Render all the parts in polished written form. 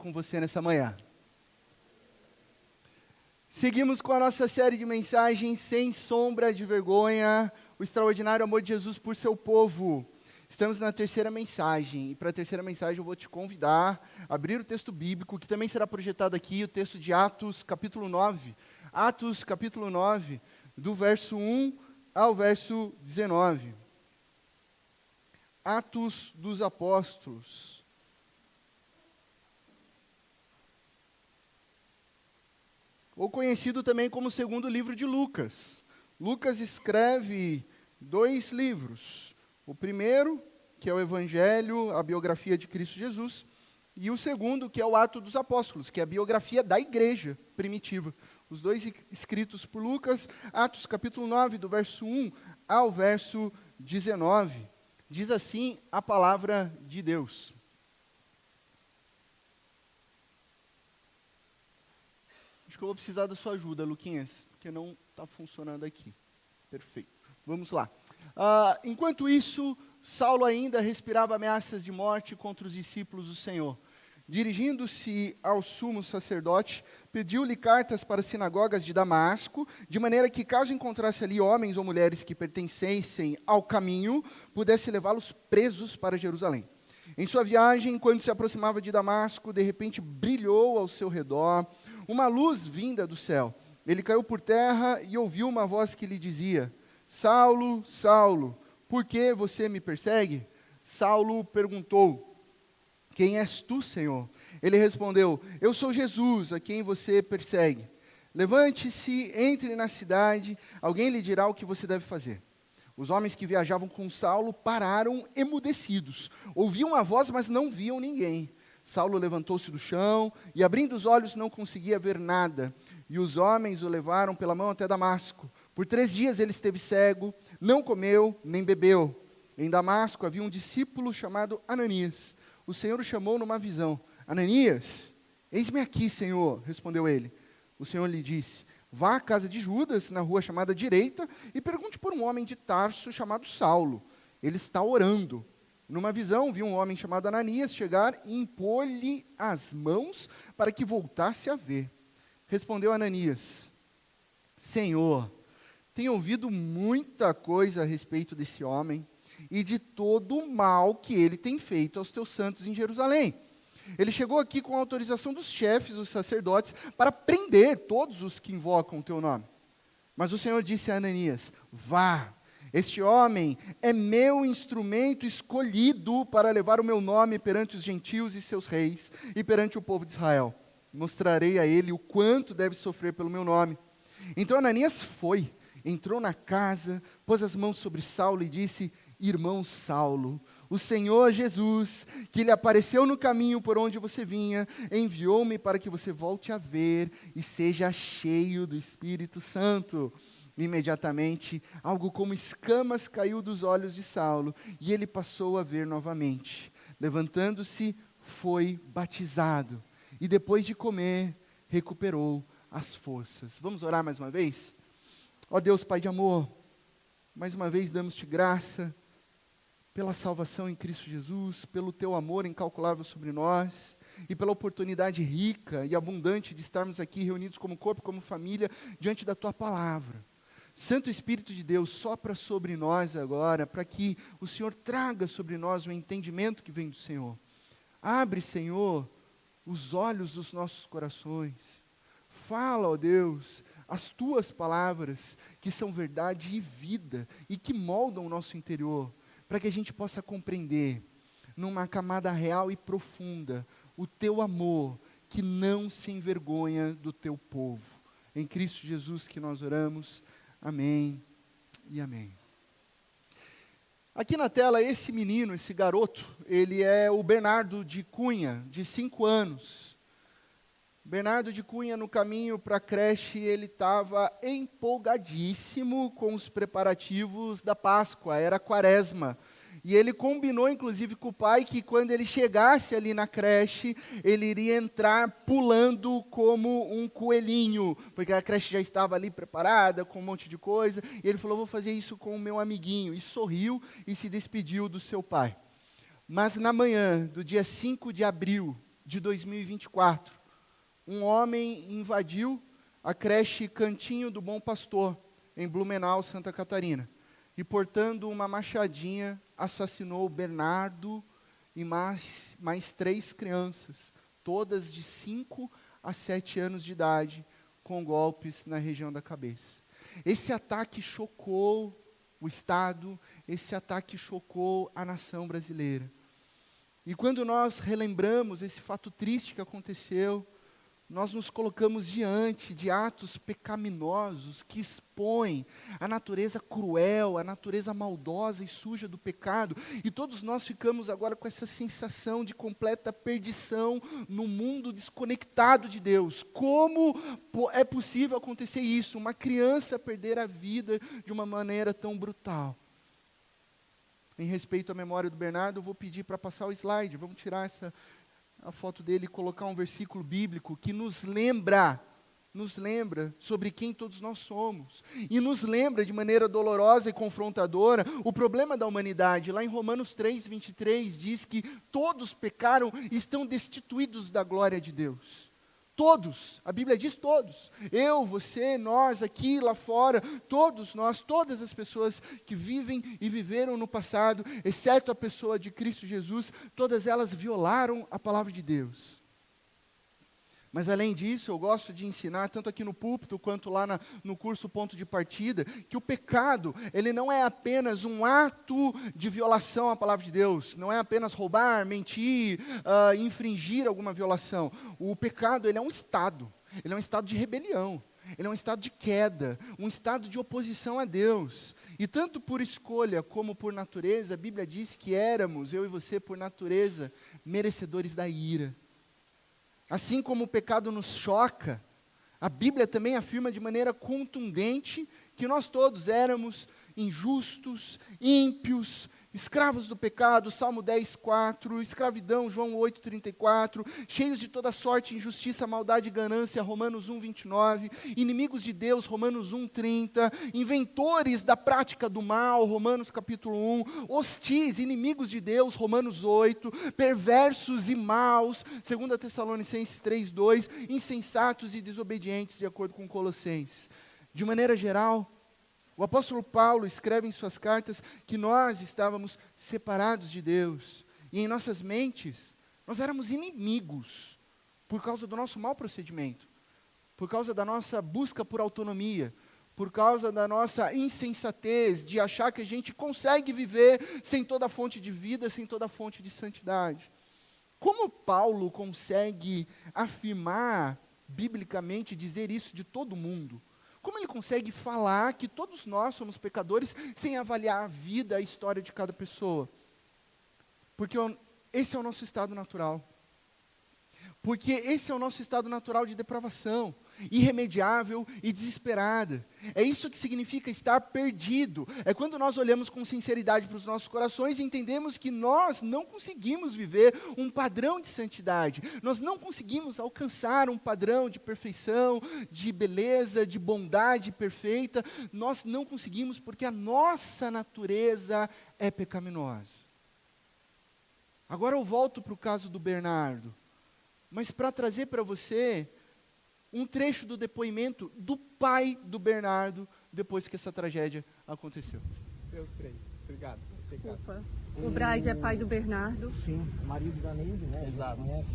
com você nessa manhã. Seguimos com a nossa série de mensagens Sem Sombra de Vergonha, o extraordinário amor de Jesus por seu povo. Estamos na terceira mensagem, e para a terceira mensagem eu vou te convidar a abrir o texto bíblico, que também será projetado aqui, o texto de Atos, capítulo 9. Atos, capítulo 9, do verso 1 ao verso 19. Atos dos Apóstolos. Ou conhecido também como o segundo livro de Lucas. Lucas escreve 2 livros. O primeiro, que é o Evangelho, a biografia de Cristo Jesus, e o segundo, que é o Atos dos Apóstolos, que é a biografia da igreja primitiva. Os dois escritos por Lucas, Atos capítulo 9, do verso 1 ao verso 19. Diz assim a palavra de Deus. Acho que eu vou precisar da sua ajuda, Luquinhas, porque não está funcionando aqui. Perfeito. Vamos lá. Enquanto isso, Saulo ainda respirava ameaças de morte contra os discípulos do Senhor. Dirigindo-se ao sumo sacerdote, pediu-lhe cartas para as sinagogas de Damasco, de maneira que, caso encontrasse ali homens ou mulheres que pertencessem ao caminho, pudesse levá-los presos para Jerusalém. Em sua viagem, quando se aproximava de Damasco, de repente brilhou ao seu redor uma luz vinda do céu. Ele caiu por terra e ouviu uma voz que lhe dizia: Saulo, Saulo, por que você me persegue? Saulo perguntou: Quem és tu, Senhor? Ele respondeu: Eu sou Jesus, a quem você persegue. Levante-se, entre na cidade, alguém lhe dirá o que você deve fazer. Os homens que viajavam com Saulo pararam emudecidos. Ouviam a voz, mas não viam ninguém. Saulo levantou-se do chão e, abrindo os olhos, não conseguia ver nada. E os homens o levaram pela mão até Damasco. Por 3 dias ele esteve cego, não comeu nem bebeu. Em Damasco havia um discípulo chamado Ananias. O Senhor o chamou numa visão. Ananias, eis-me aqui, Senhor, respondeu ele. O Senhor lhe disse: Vá à casa de Judas, na rua chamada Direita, e pergunte por um homem de Tarso chamado Saulo. Ele está orando. Numa visão, viu um homem chamado Ananias chegar e impor-lhe as mãos para que voltasse a ver. Respondeu Ananias: Senhor, tenho ouvido muita coisa a respeito desse homem e de todo o mal que ele tem feito aos teus santos em Jerusalém. Ele chegou aqui com a autorização dos chefes, os sacerdotes, para prender todos os que invocam o teu nome. Mas o Senhor disse a Ananias: Vá, este homem é meu instrumento escolhido para levar o meu nome perante os gentios e seus reis e perante o povo de Israel. Mostrarei a ele o quanto deve sofrer pelo meu nome. Então Ananias foi, entrou na casa, pôs as mãos sobre Saulo e disse: Irmão Saulo, o Senhor Jesus, que lhe apareceu no caminho por onde você vinha, enviou-me para que você volte a ver e seja cheio do Espírito Santo. Imediatamente, algo como escamas caiu dos olhos de Saulo, e ele passou a ver novamente. Levantando-se, foi batizado, e depois de comer, recuperou as forças. Vamos orar mais uma vez? Ó Deus, Pai de amor, mais uma vez damos-te graça pela salvação em Cristo Jesus, pelo teu amor incalculável sobre nós, e pela oportunidade rica e abundante de estarmos aqui reunidos como corpo, como família, diante da tua palavra. Santo Espírito de Deus, sopra sobre nós agora, para que o Senhor traga sobre nós o entendimento que vem do Senhor. Abre, Senhor, os olhos dos nossos corações. Fala, ó Deus, as tuas palavras, que são verdade e vida, e que moldam o nosso interior, para que a gente possa compreender, numa camada real e profunda, o teu amor, que não se envergonha do teu povo. Em Cristo Jesus que nós oramos. Amém e amém. Aqui na tela, esse menino, esse garoto, ele é o Bernardo de Cunha, de 5 anos. Bernardo de Cunha, no caminho para a creche, ele estava empolgadíssimo com os preparativos da Páscoa, era Quaresma. E ele combinou, inclusive, com o pai que quando ele chegasse ali na creche, ele iria entrar pulando como um coelhinho, porque a creche já estava ali preparada, com um monte de coisa. E ele falou: vou fazer isso com o meu amiguinho. E sorriu e se despediu do seu pai. Mas na manhã do dia 5 de abril de 2024, um homem invadiu a creche Cantinho do Bom Pastor, em Blumenau, Santa Catarina, e portando uma machadinha, assassinou Bernardo e mais 3 crianças, todas de 5 a 7 anos de idade, com golpes na região da cabeça. Esse ataque chocou o Estado, esse ataque chocou a nação brasileira. E quando nós relembramos esse fato triste que aconteceu, nós nos colocamos diante de atos pecaminosos que expõem a natureza cruel, a natureza maldosa e suja do pecado, e todos nós ficamos agora com essa sensação de completa perdição no mundo desconectado de Deus. Como é possível acontecer isso? Uma criança perder a vida de uma maneira tão brutal. Em respeito à memória do Bernardo, eu vou pedir para passar o slide, vamos tirar a foto dele e colocar um versículo bíblico que nos lembra sobre quem todos nós somos, e nos lembra de maneira dolorosa e confrontadora o problema da humanidade. Lá em Romanos 3:23 diz que todos pecaram e estão destituídos da glória de Deus. Todos, a Bíblia diz todos, eu, você, nós, aqui, lá fora, todos nós, todas as pessoas que vivem e viveram no passado, exceto a pessoa de Cristo Jesus, todas elas violaram a palavra de Deus. Mas além disso, eu gosto de ensinar, tanto aqui no púlpito, quanto lá no curso Ponto de Partida, que o pecado, ele não é apenas um ato de violação à palavra de Deus, não é apenas roubar, mentir, infringir alguma violação. O pecado, ele é um estado de rebelião, ele é um estado de queda, um estado de oposição a Deus. E tanto por escolha como por natureza, a Bíblia diz que éramos, eu e você, por natureza, merecedores da ira. Assim como o pecado nos choca, a Bíblia também afirma de maneira contundente que nós todos éramos injustos, ímpios, escravos do pecado, Salmo 10:4, escravidão, João 8:34, cheios de toda sorte, injustiça, maldade e ganância, Romanos 1:29, inimigos de Deus, Romanos 1:30, inventores da prática do mal, Romanos capítulo 1, hostis, inimigos de Deus, Romanos 8, perversos e maus, 2 Tessalonicenses 3:2, insensatos e desobedientes, de acordo com Colossenses. De maneira geral, o apóstolo Paulo escreve em suas cartas que nós estávamos separados de Deus, e em nossas mentes, nós éramos inimigos, por causa do nosso mau procedimento, por causa da nossa busca por autonomia, por causa da nossa insensatez de achar que a gente consegue viver sem toda a fonte de vida, sem toda a fonte de santidade. Como Paulo consegue afirmar, biblicamente, dizer isso de todo mundo? Como ele consegue falar que todos nós somos pecadores sem avaliar a vida, a história de cada pessoa? Porque esse é o nosso estado natural. Porque esse é o nosso estado natural de depravação, irremediável e desesperada. É isso que significa estar perdido. É quando nós olhamos com sinceridade para os nossos corações e entendemos que nós não conseguimos viver um padrão de santidade. Nós não conseguimos alcançar um padrão de perfeição, de beleza, de bondade perfeita. Nós não conseguimos porque a nossa natureza é pecaminosa. Agora eu volto para o caso do Bernardo, mas para trazer para você um trecho do depoimento do pai do Bernardo, depois que essa tragédia aconteceu. Deus creio. Obrigado. Desculpa. O Braide é pai do Bernardo. Sim, marido da Neide, né? Exato. Conhece.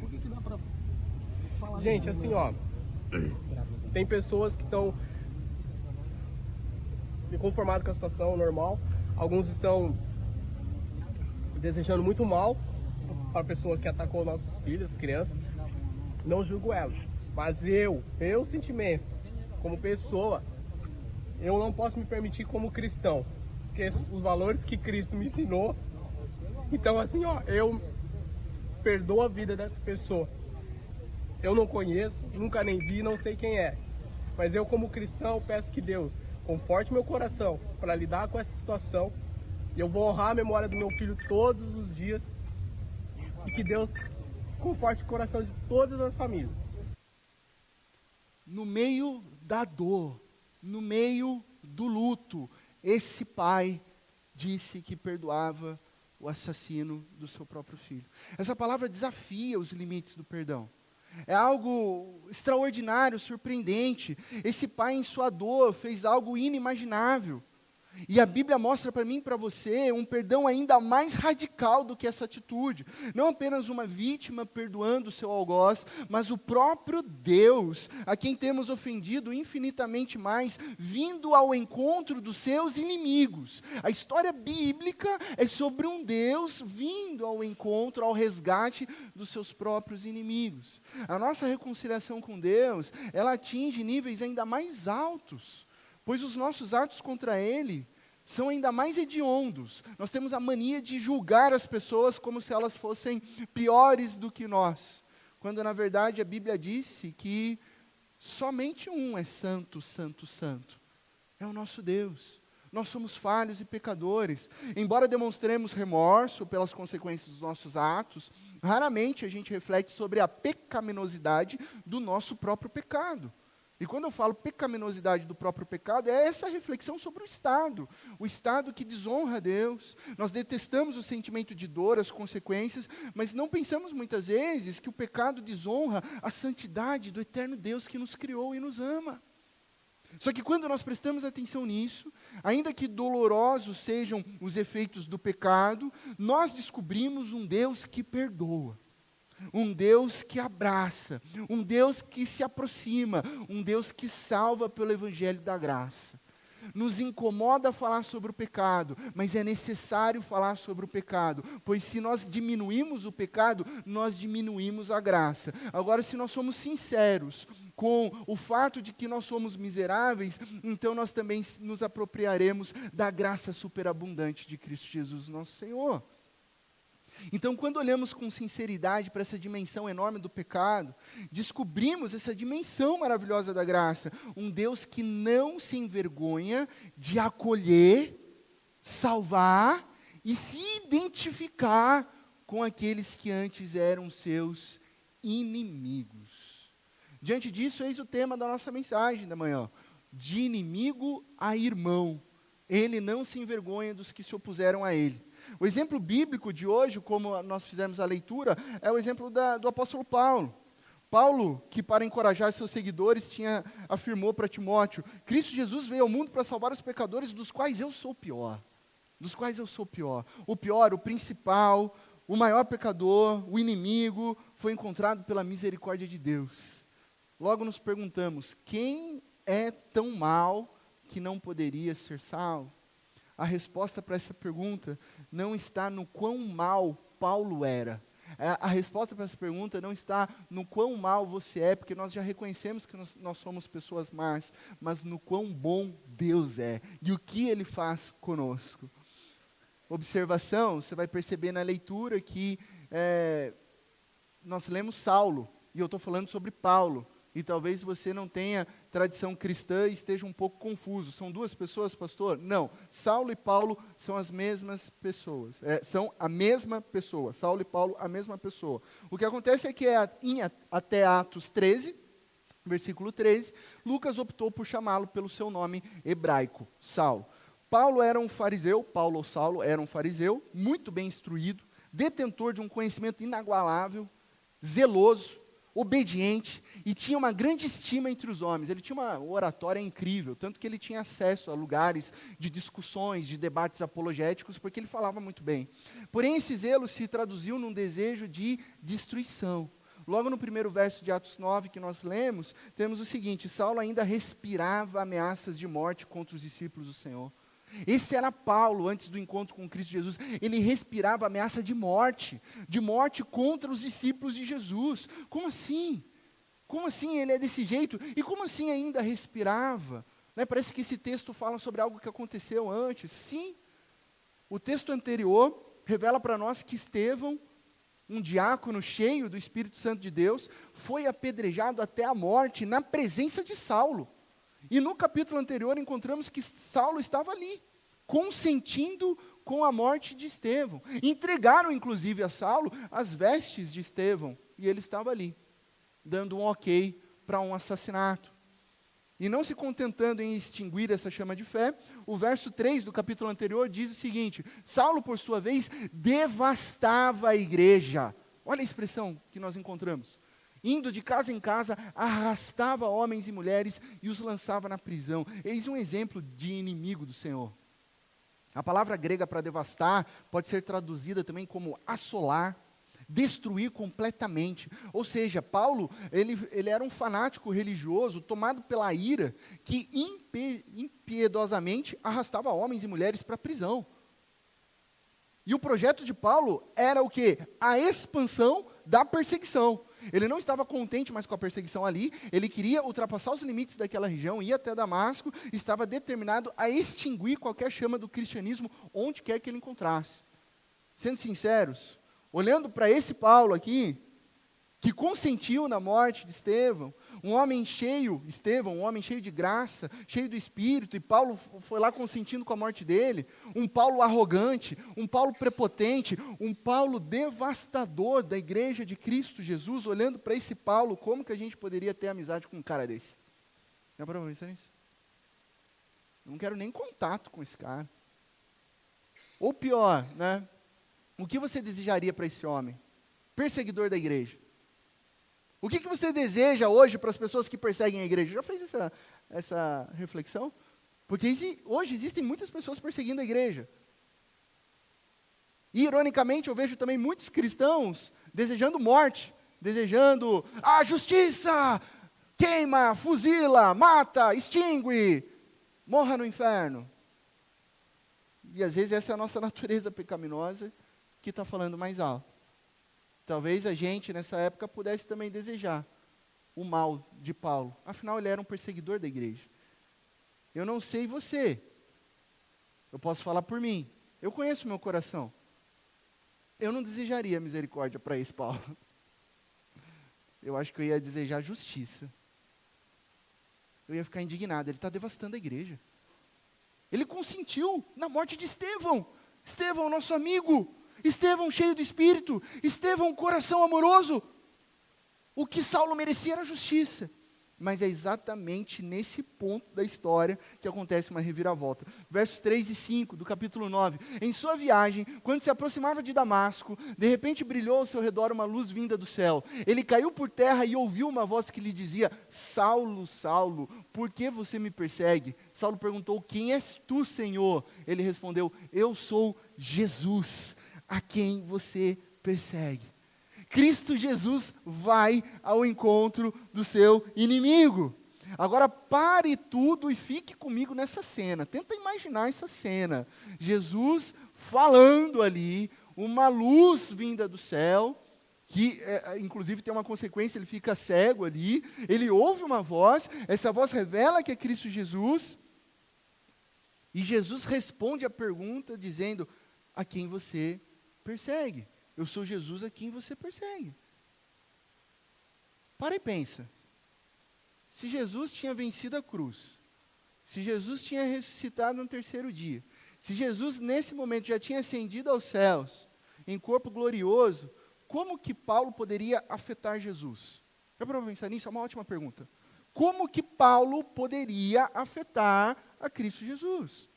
O que dá pra falar? Gente, assim, ó, tem pessoas que estão inconformadas com a situação normal, alguns estão desejando muito mal para a pessoa que atacou nossos filhos, crianças. Não julgo elas, mas meu sentimento, como pessoa, eu não posso me permitir como cristão, porque os valores que Cristo me ensinou, então assim, ó, eu perdoo a vida dessa pessoa. Eu não conheço, nunca nem vi, não sei quem é, mas eu como cristão peço que Deus conforte meu coração para lidar com essa situação, e eu vou honrar a memória do meu filho todos os dias, e que Deus conforte o coração de todas as famílias. No meio da dor, no meio do luto, esse pai disse que perdoava o assassino do seu próprio filho. Essa palavra desafia os limites do perdão. É algo extraordinário, surpreendente. Esse pai, em sua dor, fez algo inimaginável. E a Bíblia mostra para mim e para você um perdão ainda mais radical do que essa atitude. Não apenas uma vítima perdoando o seu algoz, mas o próprio Deus, a quem temos ofendido infinitamente mais, vindo ao encontro dos seus inimigos. A história bíblica é sobre um Deus vindo ao encontro, ao resgate dos seus próprios inimigos. A nossa reconciliação com Deus, ela atinge níveis ainda mais altos, pois os nossos atos contra Ele são ainda mais hediondos. Nós temos a mania de julgar as pessoas como se elas fossem piores do que nós, quando na verdade a Bíblia disse que somente um é santo, santo, santo. É o nosso Deus. Nós somos falhos e pecadores. Embora demonstremos remorso pelas consequências dos nossos atos, raramente a gente reflete sobre a pecaminosidade do nosso próprio pecado. E quando eu falo pecaminosidade do próprio pecado, é essa reflexão sobre o estado que desonra a Deus. Nós detestamos o sentimento de dor, as consequências, mas não pensamos muitas vezes que o pecado desonra a santidade do eterno Deus que nos criou e nos ama. Só que quando nós prestamos atenção nisso, ainda que dolorosos sejam os efeitos do pecado, nós descobrimos um Deus que perdoa. Um Deus que abraça, um Deus que se aproxima, um Deus que salva pelo Evangelho da graça. Nos incomoda falar sobre o pecado, mas é necessário falar sobre o pecado, pois se nós diminuímos o pecado, nós diminuímos a graça. Agora, se nós somos sinceros com o fato de que nós somos miseráveis, então nós também nos apropriaremos da graça superabundante de Cristo Jesus, nosso Senhor. Então, quando olhamos com sinceridade para essa dimensão enorme do pecado, descobrimos essa dimensão maravilhosa da graça. Um Deus que não se envergonha de acolher, salvar e se identificar com aqueles que antes eram seus inimigos. Diante disso, eis o tema da nossa mensagem da manhã: de inimigo a irmão. Ele não se envergonha dos que se opuseram a ele. O exemplo bíblico de hoje, como nós fizemos a leitura, é o exemplo do apóstolo Paulo. Paulo, que para encorajar seus seguidores, afirmou para Timóteo: Cristo Jesus veio ao mundo para salvar os pecadores, dos quais eu sou o pior. Dos quais eu sou o pior. O pior, o principal, o maior pecador, o inimigo, foi encontrado pela misericórdia de Deus. Logo nos perguntamos: quem é tão mau que não poderia ser salvo? A resposta para essa pergunta não está no quão mal Paulo era. A resposta para essa pergunta não está no quão mal você é, porque nós já reconhecemos que nós somos pessoas más, mas no quão bom Deus é e o que Ele faz conosco. Observação, você vai perceber na leitura que nós lemos Saulo, e eu estou falando sobre Paulo. E talvez você não tenha tradição cristã e esteja um pouco confuso. São duas pessoas, pastor? Não. Saulo e Paulo são as mesmas pessoas. São a mesma pessoa. Saulo e Paulo, a mesma pessoa. O que acontece é que até Atos 13, versículo 13, Lucas optou por chamá-lo pelo seu nome hebraico, Saulo. Paulo era um fariseu, Paulo ou Saulo era um fariseu, muito bem instruído, detentor de um conhecimento inagualável, zeloso, obediente, e tinha uma grande estima entre os homens. Ele tinha uma oratória incrível, tanto que ele tinha acesso a lugares de discussões, de debates apologéticos, porque ele falava muito bem. Porém, esse zelo se traduziu num desejo de destruição. Logo no primeiro verso de Atos 9, que nós lemos, temos o seguinte: Saulo ainda respirava ameaças de morte contra os discípulos do Senhor. Esse era Paulo antes do encontro com Cristo Jesus. Ele respirava ameaça de morte contra os discípulos de Jesus. Como assim? Como assim ele é desse jeito? E como assim ainda respirava? Parece que esse texto fala sobre algo que aconteceu antes. Sim, o texto anterior revela para nós que Estevão, um diácono cheio do Espírito Santo de Deus, foi apedrejado até a morte na presença de Saulo. E no capítulo anterior encontramos que Saulo estava ali, consentindo com a morte de Estevão. Entregaram inclusive a Saulo as vestes de Estevão, e ele estava ali, dando um ok para um assassinato. E não se contentando em extinguir essa chama de fé, o verso 3 do capítulo anterior diz o seguinte: Saulo, por sua vez, devastava a igreja. Olha a expressão que nós encontramos. Indo de casa em casa, arrastava homens e mulheres e os lançava na prisão. Eis um exemplo de inimigo do Senhor. A palavra grega para devastar pode ser traduzida também como assolar, destruir completamente. Ou seja, Paulo, ele era um fanático religioso, tomado pela ira, que impiedosamente arrastava homens e mulheres para a prisão. E o projeto de Paulo era o quê? A expansão da perseguição. Ele não estava contente mais com a perseguição ali, ele queria ultrapassar os limites daquela região, ir até Damasco, estava determinado a extinguir qualquer chama do cristianismo onde quer que ele encontrasse. Sendo sinceros, olhando para esse Paulo aqui, que consentiu na morte de Estevão, um homem cheio de graça, cheio do Espírito, e Paulo foi lá consentindo com a morte dele, um Paulo arrogante, um Paulo prepotente, um Paulo devastador da igreja de Cristo Jesus, olhando para esse Paulo, como que a gente poderia ter amizade com um cara desse? Já parou pra pensar nisso? Eu não quero nem contato com esse cara. Ou pior, né? O que você desejaria para esse homem? Perseguidor da igreja. O que você deseja hoje para as pessoas que perseguem a igreja? Já fez essa reflexão? Porque hoje existem muitas pessoas perseguindo a igreja. E, ironicamente, eu vejo também muitos cristãos desejando morte, desejando a justiça, queima, fuzila, mata, extingue, morra no inferno. E às vezes essa é a nossa natureza pecaminosa que está falando mais alto. Talvez a gente, nessa época, pudesse também desejar o mal de Paulo. Afinal, ele era um perseguidor da igreja. Eu não sei você. Eu posso falar por mim. Eu conheço o meu coração. Eu não desejaria misericórdia para esse Paulo. Eu acho que eu ia desejar justiça. Eu ia ficar indignado. Ele está devastando a igreja. Ele consentiu na morte de Estevão. Estevão, nosso amigo. Estevão cheio do Espírito, Estevão coração amoroso. O que Saulo merecia era justiça. Mas é exatamente nesse ponto da história que acontece uma reviravolta. Versos 3 e 5 do capítulo 9. Em sua viagem, quando se aproximava de Damasco, de repente brilhou ao seu redor uma luz vinda do céu. Ele caiu por terra e ouviu uma voz que lhe dizia: Saulo, Saulo, por que você me persegue? Saulo perguntou: quem és tu, Senhor? Ele respondeu: eu sou Jesus, a quem você persegue. Cristo Jesus vai ao encontro do seu inimigo. Agora pare tudo e fique comigo nessa cena. Tenta imaginar essa cena. Jesus falando ali, uma luz vinda do céu, que inclusive tem uma consequência, ele fica cego ali, ele ouve uma voz, essa voz revela que é Cristo Jesus, e Jesus responde a pergunta dizendo: a quem você persegue? Eu sou Jesus a quem você persegue. Para e pensa. Se Jesus tinha vencido a cruz, se Jesus tinha ressuscitado no terceiro dia, se Jesus nesse momento já tinha ascendido aos céus, em corpo glorioso, como que Paulo poderia afetar Jesus? Já parou para pensar nisso? É uma ótima pergunta. Como que Paulo poderia afetar a Cristo Jesus?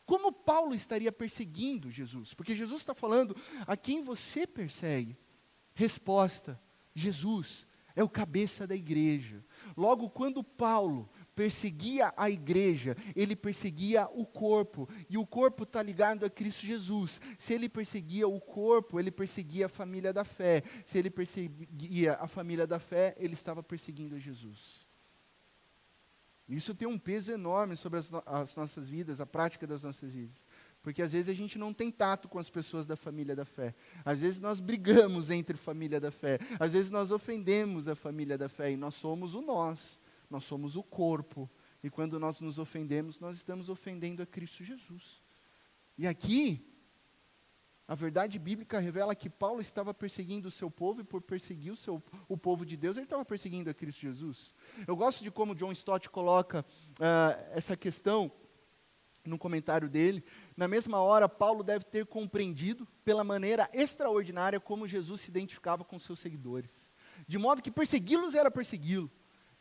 Como Paulo estaria perseguindo Jesus? Porque Jesus está falando: a quem você persegue? Resposta: Jesus é o cabeça da igreja. Logo, quando Paulo perseguia a igreja, ele perseguia o corpo, e o corpo está ligado a Cristo Jesus. Se ele perseguia o corpo, ele perseguia a família da fé. Se ele perseguia a família da fé, ele estava perseguindo a Jesus. Isso tem um peso enorme sobre as nossas vidas, a prática das nossas vidas. Porque às vezes a gente não tem tato com as pessoas da família da fé. Às vezes nós brigamos entre família da fé. Às vezes nós ofendemos a família da fé. E nós somos nós somos o corpo. E quando nós nos ofendemos, nós estamos ofendendo a Cristo Jesus. E aqui, a verdade bíblica revela que Paulo estava perseguindo o seu povo, e por perseguir o povo de Deus, ele estava perseguindo a Cristo Jesus. Eu gosto de como John Stott coloca essa questão no comentário dele. Na mesma hora, Paulo deve ter compreendido, pela maneira extraordinária, como Jesus se identificava com seus seguidores. De modo que persegui-los era persegui-lo.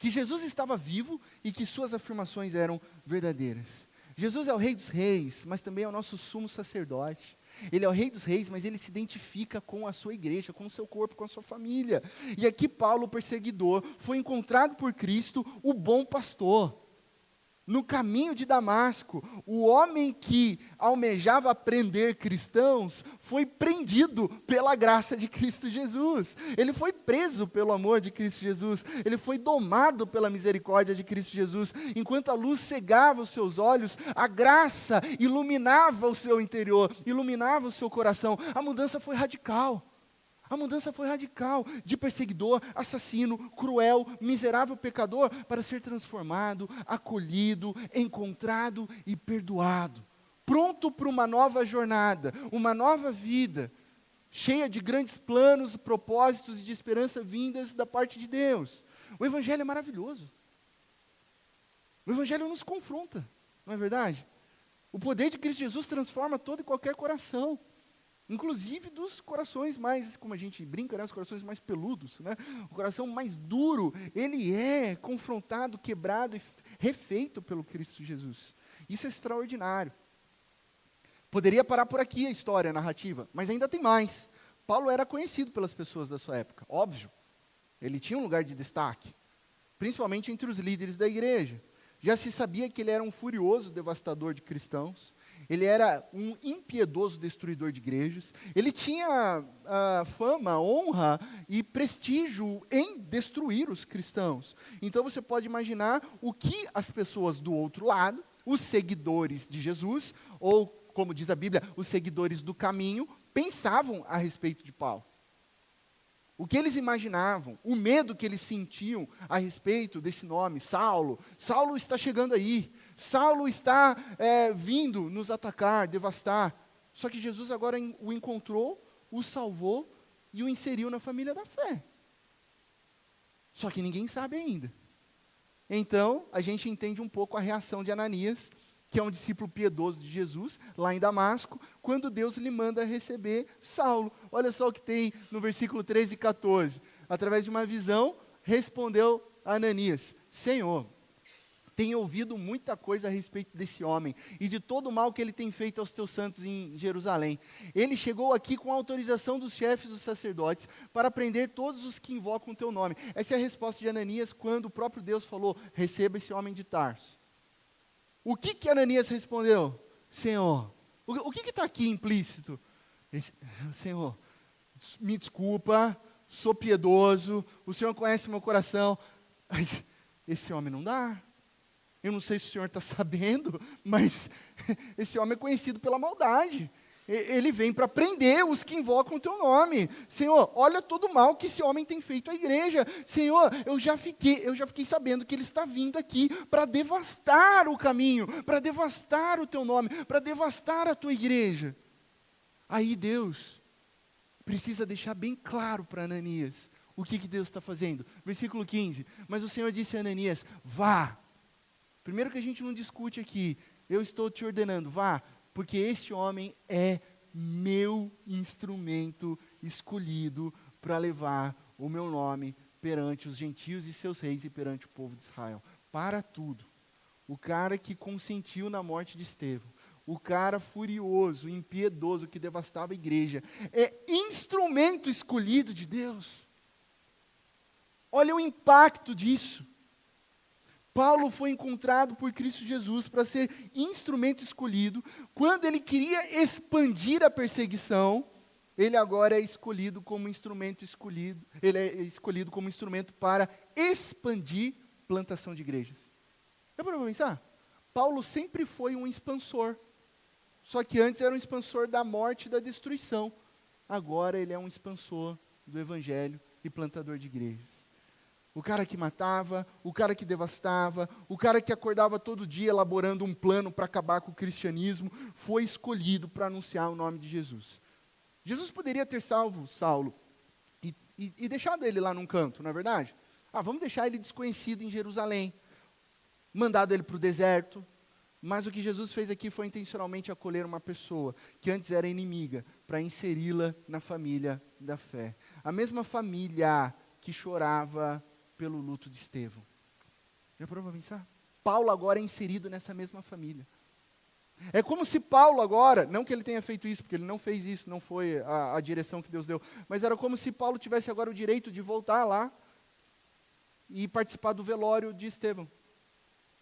que Jesus estava vivo e que suas afirmações eram verdadeiras. Jesus é o Rei dos Reis, mas também é o nosso sumo sacerdote. Ele é o Rei dos Reis, mas ele se identifica com a sua igreja, com o seu corpo, com a sua família. E aqui Paulo, o perseguidor, foi encontrado por Cristo, o bom pastor. No caminho de Damasco, o homem que almejava prender cristãos foi prendido pela graça de Cristo Jesus. Ele foi preso pelo amor de Cristo Jesus. Ele foi domado pela misericórdia de Cristo Jesus. Enquanto a luz cegava os seus olhos, a graça iluminava o seu interior, iluminava o seu coração. A mudança foi radical. A mudança foi radical, de perseguidor, assassino, cruel, miserável pecador, para ser transformado, acolhido, encontrado e perdoado. Pronto para uma nova jornada, uma nova vida, cheia de grandes planos, propósitos e de esperança vindas da parte de Deus. O Evangelho é maravilhoso. O Evangelho nos confronta, não é verdade? O poder de Cristo Jesus transforma todo e qualquer coração. Inclusive dos corações mais, como a gente brinca, né, os corações mais peludos, né? O coração mais duro, ele é confrontado, quebrado e refeito pelo Cristo Jesus. Isso é extraordinário. Poderia parar por aqui a história, a narrativa, mas ainda tem mais. Paulo era conhecido pelas pessoas da sua época, óbvio. Ele tinha um lugar de destaque, principalmente entre os líderes da igreja. Já se sabia que ele era um furioso devastador de cristãos. Ele era um impiedoso destruidor de igrejas. Ele tinha fama, honra e prestígio em destruir os cristãos. Então você pode imaginar o que as pessoas do outro lado, os seguidores de Jesus, ou como diz a Bíblia, os seguidores do caminho, pensavam a respeito de Paulo. O que eles imaginavam, o medo que eles sentiam a respeito desse nome, Saulo. Saulo está chegando aí. Saulo está vindo nos atacar, devastar. Só que Jesus agora o encontrou, o salvou e o inseriu na família da fé. Só que ninguém sabe ainda. Então, a gente entende um pouco a reação de Ananias, que é um discípulo piedoso de Jesus, lá em Damasco, quando Deus lhe manda receber Saulo. Olha só o que tem no versículo 13 e 14. Através de uma visão, respondeu Ananias: Senhor, tenho ouvido muita coisa a respeito desse homem e de todo o mal que ele tem feito aos teus santos em Jerusalém. Ele chegou aqui com a autorização dos chefes dos sacerdotes para prender todos os que invocam o teu nome. Essa é a resposta de Ananias quando o próprio Deus falou: receba esse homem de Tarso. O que Ananias respondeu? Senhor, o que está aqui implícito? Senhor, me desculpa, sou piedoso, o Senhor conhece meu coração, mas esse homem não dá. Eu não sei se o senhor está sabendo, mas esse homem é conhecido pela maldade. Ele vem para prender os que invocam o teu nome. Senhor, olha todo o mal que esse homem tem feito à igreja. Senhor, eu já fiquei sabendo que ele está vindo aqui para devastar o caminho, para devastar o teu nome, para devastar a tua igreja. Aí Deus precisa deixar bem claro para Ananias o que Deus está fazendo. Versículo 15, mas o Senhor disse a Ananias: vá. Primeiro que a gente não discute aqui, eu estou te ordenando, vá, porque este homem é meu instrumento escolhido para levar o meu nome perante os gentios e seus reis e perante o povo de Israel. Para tudo. O cara que consentiu na morte de Estevão, o cara furioso, impiedoso que devastava a igreja, é instrumento escolhido de Deus. Olha o impacto disso. Paulo foi encontrado por Cristo Jesus para ser instrumento escolhido. Quando ele queria expandir a perseguição, ele agora é escolhido como instrumento escolhido. Ele é escolhido como instrumento para expandir plantação de igrejas. Dá para pensar? Paulo sempre foi um expansor. Só que antes era um expansor da morte e da destruição. Agora ele é um expansor do evangelho e plantador de igrejas. O cara que matava, o cara que devastava, o cara que acordava todo dia elaborando um plano para acabar com o cristianismo, foi escolhido para anunciar o nome de Jesus. Jesus poderia ter salvo Saulo e deixado ele lá num canto, não é verdade? Vamos deixar ele desconhecido em Jerusalém, mandado ele para o deserto. Mas o que Jesus fez aqui foi intencionalmente acolher uma pessoa que antes era inimiga, para inseri-la na família da fé. A mesma família que chorava pelo luto de Estevão. Já parou para pensar? Paulo agora é inserido nessa mesma família. É como se Paulo agora, não que ele tenha feito isso, porque ele não fez isso, não foi a direção que Deus deu, mas era como se Paulo tivesse agora o direito de voltar lá e participar do velório de Estevão.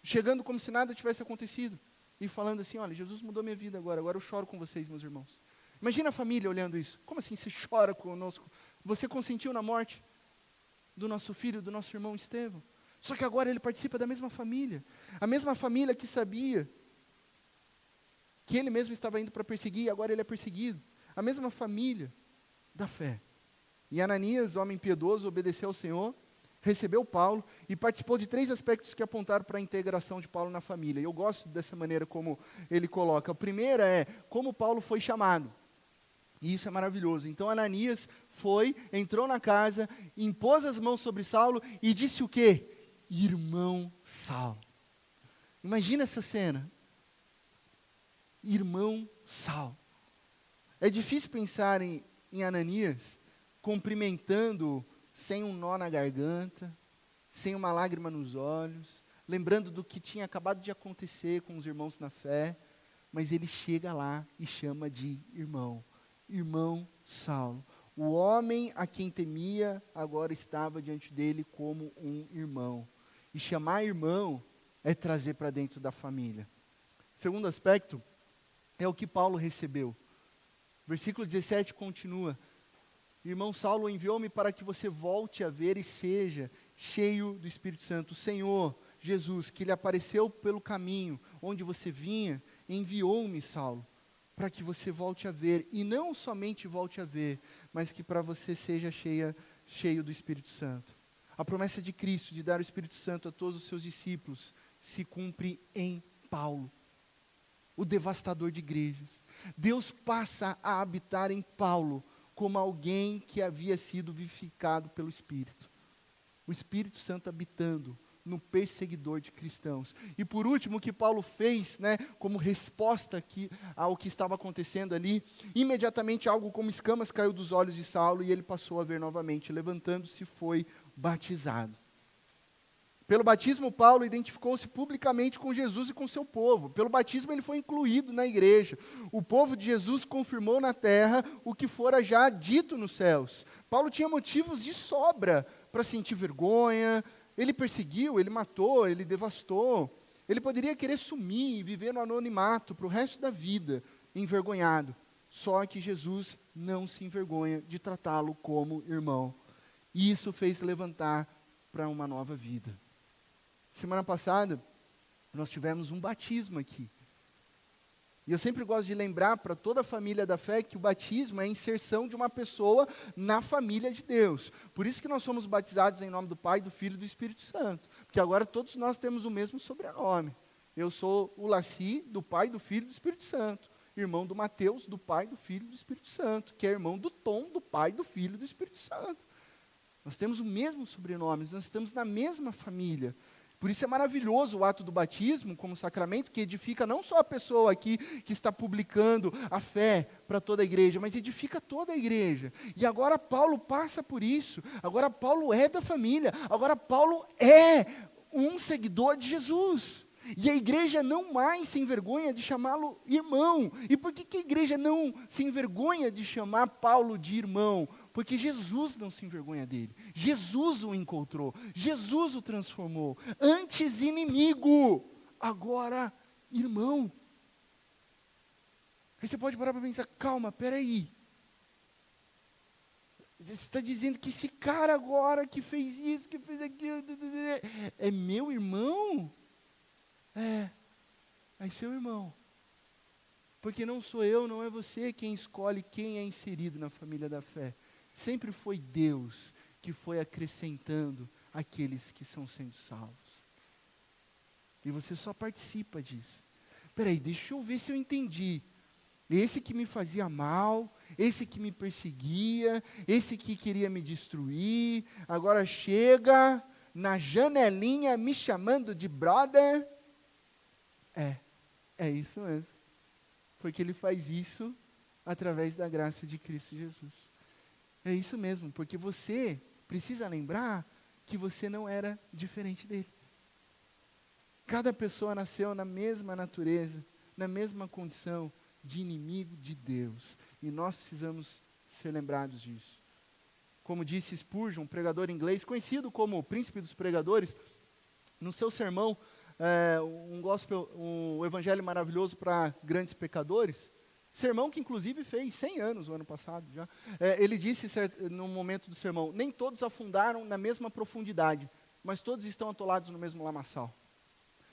Chegando como se nada tivesse acontecido. E falando assim, olha, Jesus mudou minha vida agora eu choro com vocês, meus irmãos. Imagina a família olhando isso. Como assim você chora conosco? Você consentiu na morte do nosso filho, do nosso irmão Estevão. Só que agora ele participa da mesma família. A mesma família que sabia que ele mesmo estava indo para perseguir, e agora ele é perseguido. A mesma família da fé. E Ananias, homem piedoso, obedeceu ao Senhor, recebeu Paulo e participou de 3 aspectos que apontaram para a integração de Paulo na família. E eu gosto dessa maneira como ele coloca. A primeira é como Paulo foi chamado. E isso é maravilhoso. Então Ananias entrou na casa, impôs as mãos sobre Saulo e disse o quê? Irmão Saulo. Imagina essa cena. Irmão Saulo. É difícil pensar em Ananias cumprimentando sem um nó na garganta, sem uma lágrima nos olhos, lembrando do que tinha acabado de acontecer com os irmãos na fé, mas ele chega lá e chama de irmão. Irmão Saulo. O homem a quem temia agora estava diante dele como um irmão. E chamar irmão é trazer para dentro da família. Segundo aspecto é o que Paulo recebeu. Versículo 17 continua. Irmão Saulo enviou-me para que você volte a ver e seja cheio do Espírito Santo. O Senhor Jesus, que lhe apareceu pelo caminho onde você vinha, enviou-me, Saulo, para que você volte a ver, e não somente volte a ver, mas que para você seja cheio do Espírito Santo. A promessa de Cristo de dar o Espírito Santo a todos os seus discípulos se cumpre em Paulo, o devastador de igrejas. Deus passa a habitar em Paulo como alguém que havia sido vivificado pelo Espírito. O Espírito Santo habitando no perseguidor de cristãos. E por último, o que Paulo fez, como resposta ao que estava acontecendo ali, imediatamente algo como escamas caiu dos olhos de Saulo e ele passou a ver novamente. Levantando-se, foi batizado. Pelo batismo, Paulo identificou-se publicamente com Jesus e com seu povo. Pelo batismo, ele foi incluído na igreja. O povo de Jesus confirmou na terra o que fora já dito nos céus. Paulo tinha motivos de sobra para sentir vergonha. Ele perseguiu, ele matou, ele devastou. Ele poderia querer sumir e viver no anonimato para o resto da vida, envergonhado. Só que Jesus não se envergonha de tratá-lo como irmão. E isso fez levantar para uma nova vida. Semana passada, nós tivemos um batismo aqui. E eu sempre gosto de lembrar para toda a família da fé que o batismo é a inserção de uma pessoa na família de Deus. Por isso que nós somos batizados em nome do Pai, do Filho e do Espírito Santo. Porque agora todos nós temos o mesmo sobrenome. Eu sou o Laci, do Pai, do Filho e do Espírito Santo. Irmão do Mateus, do Pai, do Filho e do Espírito Santo. Que é irmão do Tom, do Pai, do Filho e do Espírito Santo. Nós temos o mesmo sobrenome, nós estamos na mesma família. Por isso é maravilhoso o ato do batismo como sacramento que edifica não só a pessoa aqui que está publicando a fé para toda a igreja, mas edifica toda a igreja. E agora Paulo passa por isso, agora Paulo é da família, agora Paulo é um seguidor de Jesus. E a igreja não mais se envergonha de chamá-lo irmão. E por que a igreja não se envergonha de chamar Paulo de irmão? Porque Jesus não se envergonha dele. Jesus o encontrou. Jesus o transformou. Antes inimigo, agora irmão. Aí você pode parar para pensar, calma, peraí. Você está dizendo que esse cara agora que fez isso, que fez aquilo, é meu irmão? É seu irmão. Porque não sou eu, não é você quem escolhe quem é inserido na família da fé. Sempre foi Deus que foi acrescentando aqueles que são sendo salvos. E você só participa disso. Peraí, deixa eu ver se eu entendi. Esse que me fazia mal, esse que me perseguia, esse que queria me destruir, agora chega na janelinha me chamando de brother. É isso mesmo. Porque ele faz isso através da graça de Cristo Jesus. É isso mesmo, porque você precisa lembrar que você não era diferente dele. Cada pessoa nasceu na mesma natureza, na mesma condição de inimigo de Deus. E nós precisamos ser lembrados disso. Como disse Spurgeon, um pregador inglês, conhecido como o príncipe dos pregadores, no seu sermão, um evangelho maravilhoso para grandes pecadores, sermão que inclusive fez 100 anos o ano passado já, ele disse no momento do sermão, nem todos afundaram na mesma profundidade, mas todos estão atolados no mesmo lamaçal.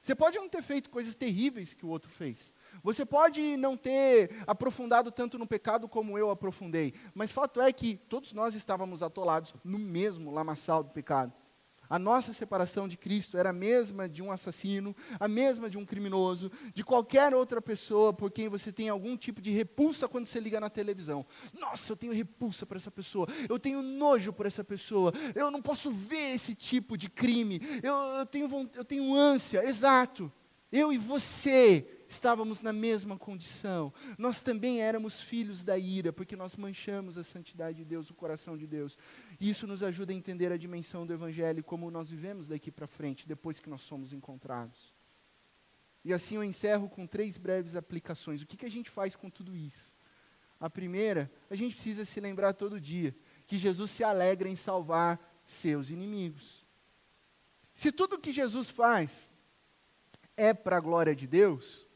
Você pode não ter feito coisas terríveis que o outro fez. Você pode não ter aprofundado tanto no pecado como eu aprofundei. Mas fato é que todos nós estávamos atolados no mesmo lamaçal do pecado. A nossa separação de Cristo era a mesma de um assassino, a mesma de um criminoso, de qualquer outra pessoa por quem você tem algum tipo de repulsa quando você liga na televisão. Nossa, eu tenho repulsa por essa pessoa, eu tenho nojo por essa pessoa, eu não posso ver esse tipo de crime, eu tenho ânsia, exato. Eu e você estávamos na mesma condição. Nós também éramos filhos da ira, porque nós manchamos a santidade de Deus, o coração de Deus. E isso nos ajuda a entender a dimensão do Evangelho e como nós vivemos daqui para frente, depois que nós somos encontrados. E assim eu encerro com 3 breves aplicações. O que a gente faz com tudo isso? A primeira, a gente precisa se lembrar todo dia que Jesus se alegra em salvar seus inimigos. Se tudo que Jesus faz é para a glória de Deus,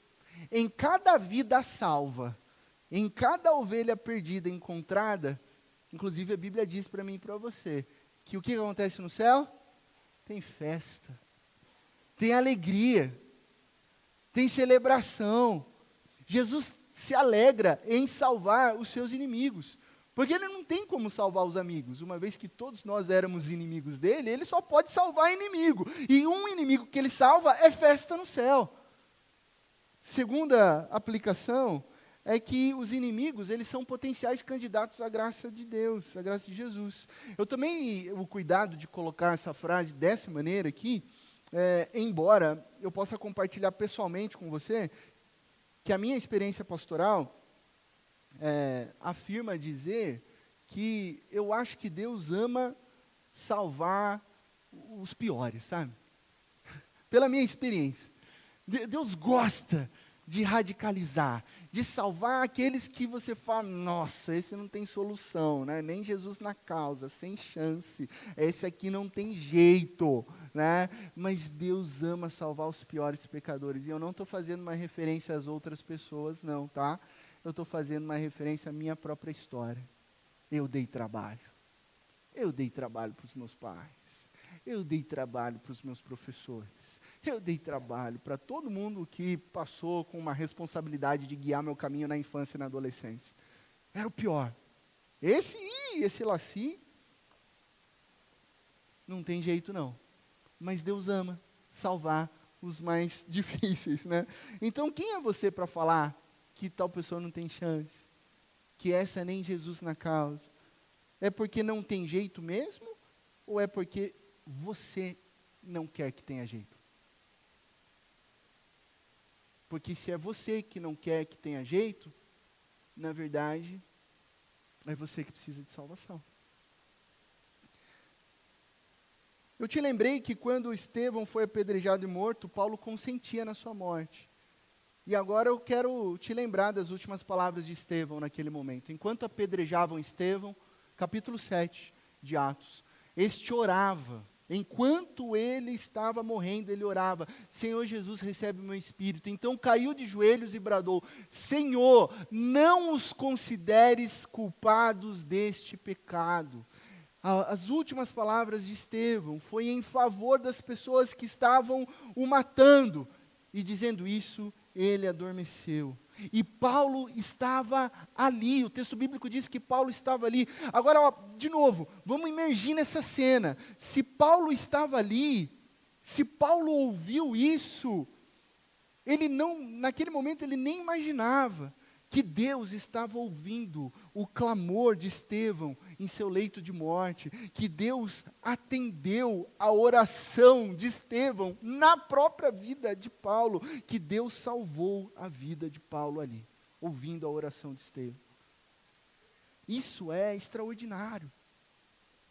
em cada vida salva, em cada ovelha perdida encontrada, inclusive a Bíblia diz para mim e para você, que o que acontece no céu? Tem festa, tem alegria, tem celebração. Jesus se alegra em salvar os seus inimigos, porque ele não tem como salvar os amigos, uma vez que todos nós éramos inimigos dele, ele só pode salvar inimigo, e um inimigo que ele salva é festa no céu. Segunda aplicação é que os inimigos, eles são potenciais candidatos à graça de Deus, à graça de Jesus. Eu tomei o cuidado de colocar essa frase dessa maneira aqui, embora eu possa compartilhar pessoalmente com você, que a minha experiência pastoral afirma dizer que eu acho que Deus ama salvar os piores, sabe? Pela minha experiência. Deus gosta de radicalizar, de salvar aqueles que você fala, nossa, esse não tem solução, né? Nem Jesus na causa, sem chance, esse aqui não tem jeito, né? Mas Deus ama salvar os piores pecadores, e eu não estou fazendo uma referência às outras pessoas, não, tá? Eu estou fazendo uma referência à minha própria história. Eu dei trabalho para os meus pais, eu dei trabalho para os meus professores, eu dei trabalho para todo mundo que passou com uma responsabilidade de guiar meu caminho na infância e na adolescência. Era o pior. Esse laci, não tem jeito não. Mas Deus ama salvar os mais difíceis, né? Então quem é você para falar que tal pessoa não tem chance? Que essa nem Jesus na causa? É porque não tem jeito mesmo? Ou é porque você não quer que tenha jeito? Porque se é você que não quer que tenha jeito, na verdade, é você que precisa de salvação. Eu te lembrei que quando Estevão foi apedrejado e morto, Paulo consentia na sua morte. E agora eu quero te lembrar das últimas palavras de Estevão naquele momento. Enquanto apedrejavam Estevão, capítulo 7 de Atos, este orava. Enquanto ele estava morrendo, ele orava, Senhor Jesus, recebe o meu espírito. Então caiu de joelhos e bradou, Senhor, não os consideres culpados deste pecado. As últimas palavras de Estevão foi em favor das pessoas que estavam o matando. E dizendo isso, ele adormeceu. E Paulo estava ali, o texto bíblico diz que Paulo estava ali. Agora, de novo, vamos imergir nessa cena. Se Paulo estava ali, se Paulo ouviu isso, naquele momento ele nem imaginava que Deus estava ouvindo o clamor de Estevão em seu leito de morte, que Deus atendeu a oração de Estevão na própria vida de Paulo, que Deus salvou a vida de Paulo ali, ouvindo a oração de Estevão. Isso é extraordinário,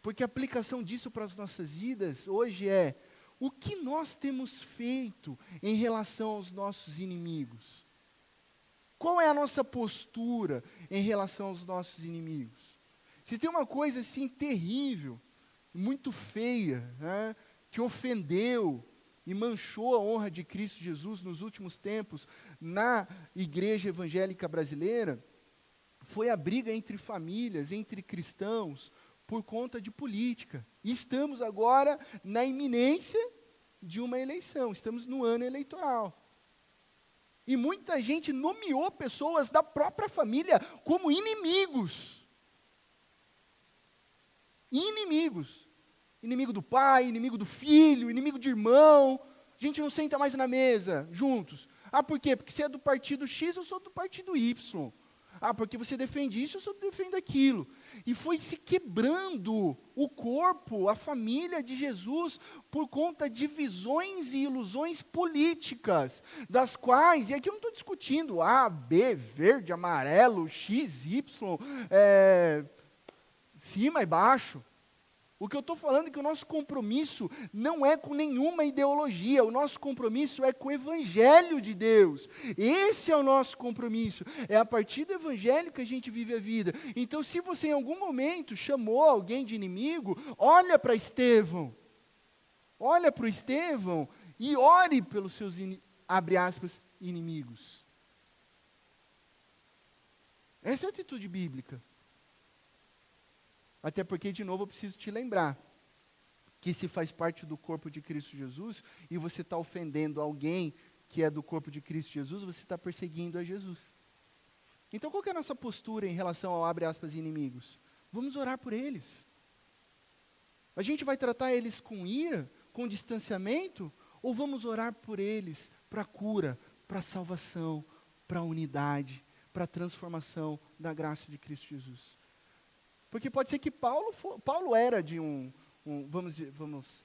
porque a aplicação disso para as nossas vidas hoje é: O que nós temos feito em relação aos nossos inimigos? Qual é a nossa postura em relação aos nossos inimigos? Se tem uma coisa assim terrível, muito feia, né, que ofendeu e manchou a honra de Cristo Jesus nos últimos tempos na igreja evangélica brasileira, foi a briga entre famílias, entre cristãos, por conta de política. E estamos agora na iminência de uma eleição, estamos no ano eleitoral. E muita gente nomeou pessoas da própria família como inimigos. Inimigos. Inimigo do pai, inimigo do filho, inimigo de irmão. A gente não senta mais na mesa juntos. Ah, por quê? Porque você é do partido X, eu sou do partido Y. Ah, porque você defende isso, eu só defendo aquilo. E foi se quebrando o corpo, a família de Jesus, por conta de visões e ilusões políticas, das quais, e aqui eu não estou discutindo A, B, verde, amarelo, X, Y, cima e baixo. O que eu estou falando é que o nosso compromisso não é com nenhuma ideologia, o nosso compromisso é com o Evangelho de Deus. Esse é o nosso compromisso. É a partir do Evangelho que a gente vive a vida. Então, se você em algum momento chamou alguém de inimigo, olha para Estevão. Olha para o Estevão e ore pelos seus, abre aspas, inimigos. Essa é a atitude bíblica. Até porque, de novo, eu preciso te lembrar que se faz parte do corpo de Cristo Jesus e você está ofendendo alguém que é do corpo de Cristo Jesus, você está perseguindo a Jesus. Então, qual que é a nossa postura em relação ao, abre aspas, inimigos? Vamos orar por eles. A gente vai tratar eles com ira, com distanciamento, ou vamos orar por eles para cura, para salvação, para unidade, para transformação da graça de Cristo Jesus? Porque pode ser que Paulo era de vamos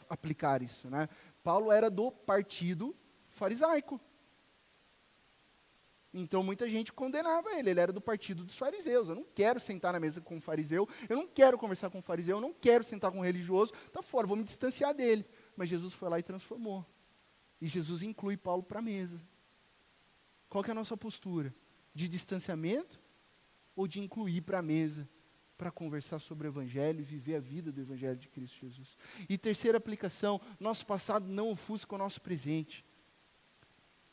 aplicar isso, né? Paulo era do partido farisaico. Então muita gente condenava ele era do partido dos fariseus. Eu não quero sentar na mesa com um fariseu, eu não quero conversar com um fariseu, eu não quero sentar com um religioso, tá fora, vou me distanciar dele. Mas Jesus foi lá e transformou. E Jesus inclui Paulo para a mesa. Qual que é a nossa postura? De distanciamento ou de incluir para a mesa? Para conversar sobre o Evangelho e viver a vida do Evangelho de Cristo Jesus. E terceira aplicação, nosso passado não ofusca o nosso presente.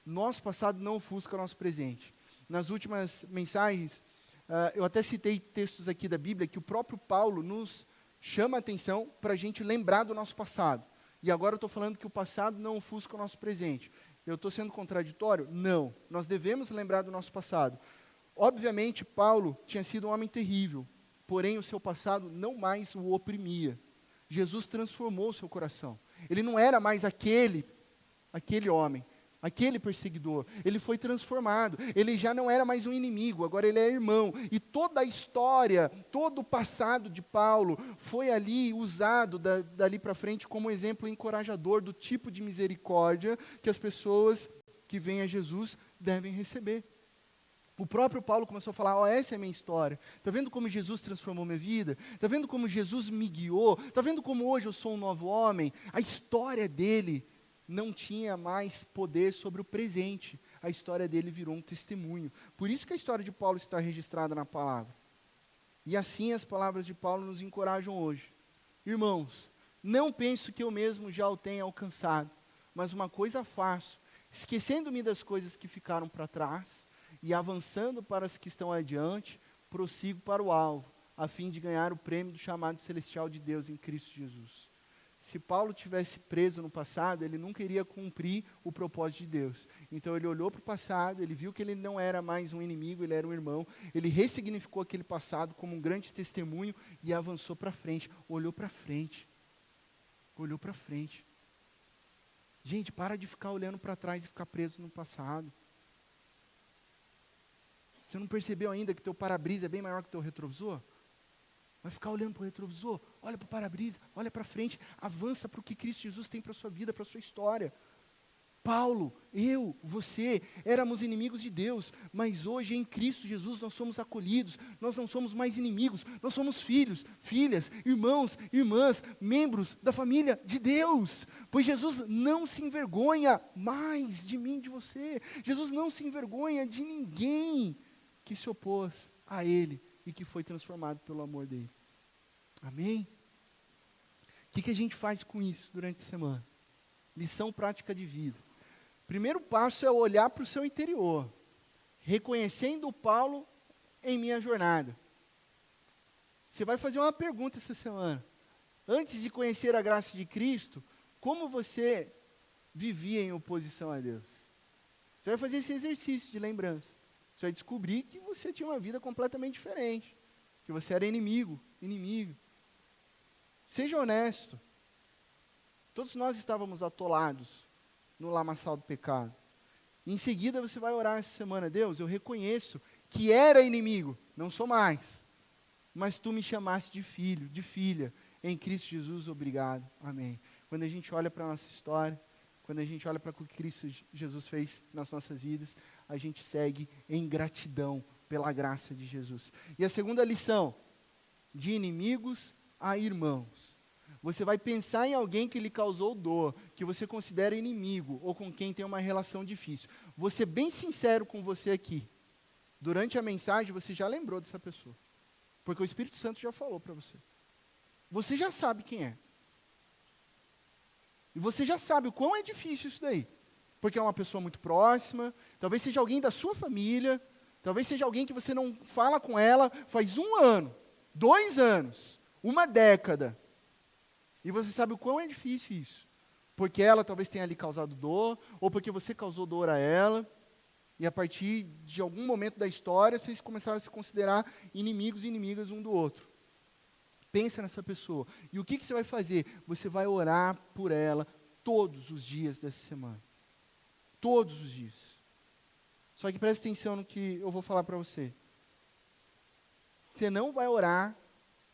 Nosso passado não ofusca o nosso presente. Nas últimas mensagens, eu até citei textos aqui da Bíblia que o próprio Paulo nos chama a atenção para a gente lembrar do nosso passado. E agora eu estou falando que o passado não ofusca o nosso presente. Eu estou sendo contraditório? Não. Nós devemos lembrar do nosso passado. Obviamente, Paulo tinha sido um homem terrível. Porém, o seu passado não mais o oprimia. Jesus transformou o seu coração. Ele não era mais aquele homem, aquele perseguidor. Ele foi transformado. Ele já não era mais um inimigo, agora ele é irmão. E toda a história, todo o passado de Paulo foi ali usado dali para frente como exemplo encorajador do tipo de misericórdia que as pessoas que vêm a Jesus devem receber. O próprio Paulo começou a falar, essa é a minha história. Está vendo como Jesus transformou minha vida? Está vendo como Jesus me guiou? Está vendo como hoje eu sou um novo homem? A história dele não tinha mais poder sobre o presente. A história dele virou um testemunho. Por isso que a história de Paulo está registrada na palavra. E assim as palavras de Paulo nos encorajam hoje. Irmãos, não penso que eu mesmo já o tenha alcançado, mas uma coisa faço, esquecendo-me das coisas que ficaram para trás, e avançando para as que estão adiante, prossigo para o alvo, a fim de ganhar o prêmio do chamado celestial de Deus em Cristo Jesus. Se Paulo tivesse preso no passado, ele nunca iria cumprir o propósito de Deus. Então ele olhou para o passado, ele viu que ele não era mais um inimigo, ele era um irmão, ele ressignificou aquele passado como um grande testemunho e avançou para frente, olhou para frente. Olhou para frente. Gente, para de ficar olhando para trás e ficar preso no passado. Você não percebeu ainda que teu para-brisa é bem maior que teu retrovisor? Vai ficar olhando para o retrovisor, olha para o para-brisa, olha para frente, avança para o que Cristo Jesus tem para a sua vida, para a sua história. Paulo, eu, você, éramos inimigos de Deus, mas hoje em Cristo Jesus nós somos acolhidos, nós não somos mais inimigos, nós somos filhos, filhas, irmãos, irmãs, membros da família de Deus, pois Jesus não se envergonha mais de mim, de você, Jesus não se envergonha de ninguém que se opôs a Ele e que foi transformado pelo amor dEle. Amém? O que a gente faz com isso durante a semana? Lição prática de vida. Primeiro passo é olhar para o seu interior, reconhecendo o Paulo em minha jornada. Você vai fazer uma pergunta essa semana. Antes de conhecer a graça de Cristo, como você vivia em oposição a Deus? Você vai fazer esse exercício de lembrança. Você vai descobrir que você tinha uma vida completamente diferente, que você era inimigo. Seja honesto. Todos nós estávamos atolados no lamaçal do pecado. Em seguida você vai orar essa semana: Deus, eu reconheço que era inimigo, não sou mais, mas tu me chamaste de filho, de filha, em Cristo Jesus, obrigado, amém. Quando a gente olha para a nossa história, quando a gente olha para o que Cristo Jesus fez nas nossas vidas, a gente segue em gratidão pela graça de Jesus. E a segunda lição, de inimigos a irmãos. Você vai pensar em alguém que lhe causou dor, que você considera inimigo, ou com quem tem uma relação difícil. Vou ser bem sincero com você aqui. Durante a mensagem, você já lembrou dessa pessoa. Porque o Espírito Santo já falou para você. Você já sabe quem é. E você já sabe o quão é difícil isso daí. Porque é uma pessoa muito próxima, talvez seja alguém da sua família, talvez seja alguém que você não fala com ela faz 1 ano, 2 anos, 1 década. E você sabe o quão é difícil isso. Porque ela talvez tenha lhe causado dor, ou porque você causou dor a ela, e a partir de algum momento da história, vocês começaram a se considerar inimigos e inimigas um do outro. Pensa nessa pessoa. E o que você vai fazer? Você vai orar por ela todos os dias dessa semana. Todos os dias. Só que presta atenção no que eu vou falar para você. Você não vai orar,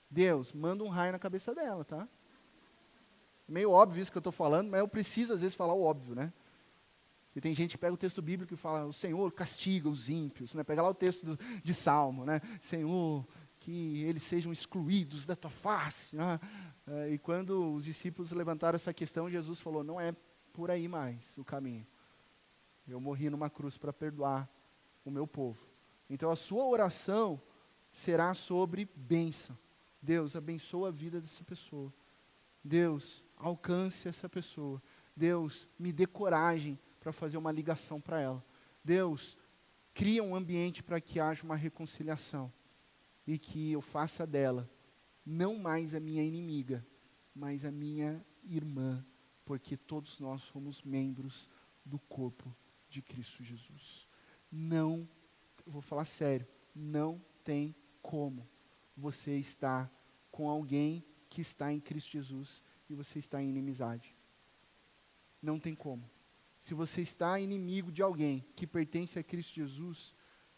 Deus, manda um raio na cabeça dela, tá? Meio óbvio isso que eu estou falando, mas eu preciso às vezes falar o óbvio, né? E tem gente que pega o texto bíblico e fala: o Senhor castiga os ímpios, né? Pega lá o texto de Salmo, né? Senhor, que eles sejam excluídos da tua face, né? E quando os discípulos levantaram essa questão, Jesus falou: não é por aí mais o caminho. Eu morri numa cruz para perdoar o meu povo. Então a sua oração será sobre bênção. Deus, abençoa a vida dessa pessoa. Deus, alcance essa pessoa. Deus, me dê coragem para fazer uma ligação para ela. Deus, cria um ambiente para que haja uma reconciliação. E que eu faça dela, não mais a minha inimiga, mas a minha irmã. Porque todos nós somos membros do corpo de Cristo Jesus. Não, eu vou falar sério, não tem como você estar com alguém que está em Cristo Jesus e você está em inimizade. Não tem como. Se você está inimigo de alguém que pertence a Cristo Jesus,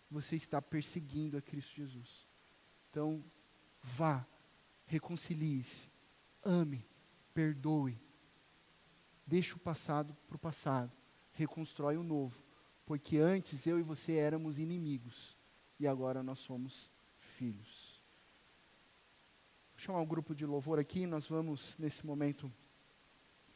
você está perseguindo a Cristo Jesus. Então, vá, reconcilie-se, ame, perdoe, deixe o passado para o passado, reconstrói o novo, porque antes eu e você éramos inimigos e agora nós somos filhos. Vou chamar um grupo de louvor aqui, nós vamos nesse momento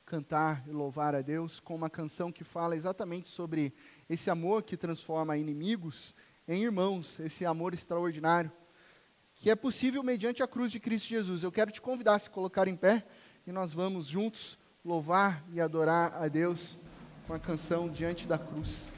cantar e louvar a Deus com uma canção que fala exatamente sobre esse amor que transforma inimigos em irmãos, esse amor extraordinário, que é possível mediante a cruz de Cristo Jesus. Eu quero te convidar a se colocar em pé e nós vamos juntos louvar e adorar a Deus com a canção Diante da Cruz.